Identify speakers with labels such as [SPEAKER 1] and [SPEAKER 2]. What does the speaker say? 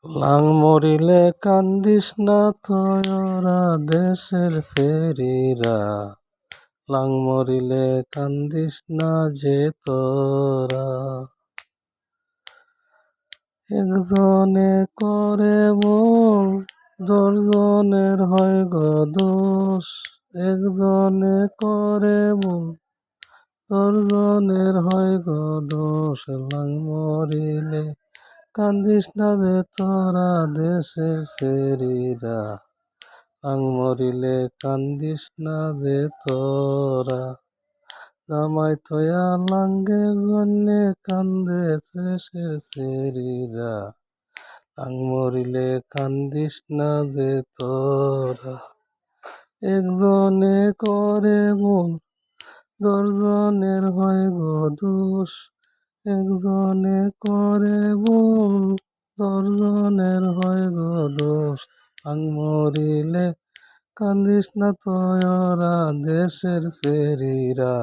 [SPEAKER 1] Lung মরিলে কান্দিস না তোরা দেশের ছেড়িরা, লাং মরিলে কান্দিস না যে তোরা। একজনে করে ভুল দশজনের হয় গো দোষ, একজনে করে ভুল দশজনের হয় গো দোষ। লাং মরিলে কান্দিস না যে তোরা দেশের ছেড়িরা, লাং মরিলে কান্দিস না যে তোরা। জামাই থয়া লাঙ্গের জন্যে কান্দে দেশের ছেড়িরা, লাং মরিলে কান্দিস না যে তোরা। একজনে করে ভুল দশজনের হয় গো দোষ, একজনে করে ভুল দশজনের হয় গো দোষ। লাং মরিলে কান্দিস না তোরা দেশের ছেড়িরা।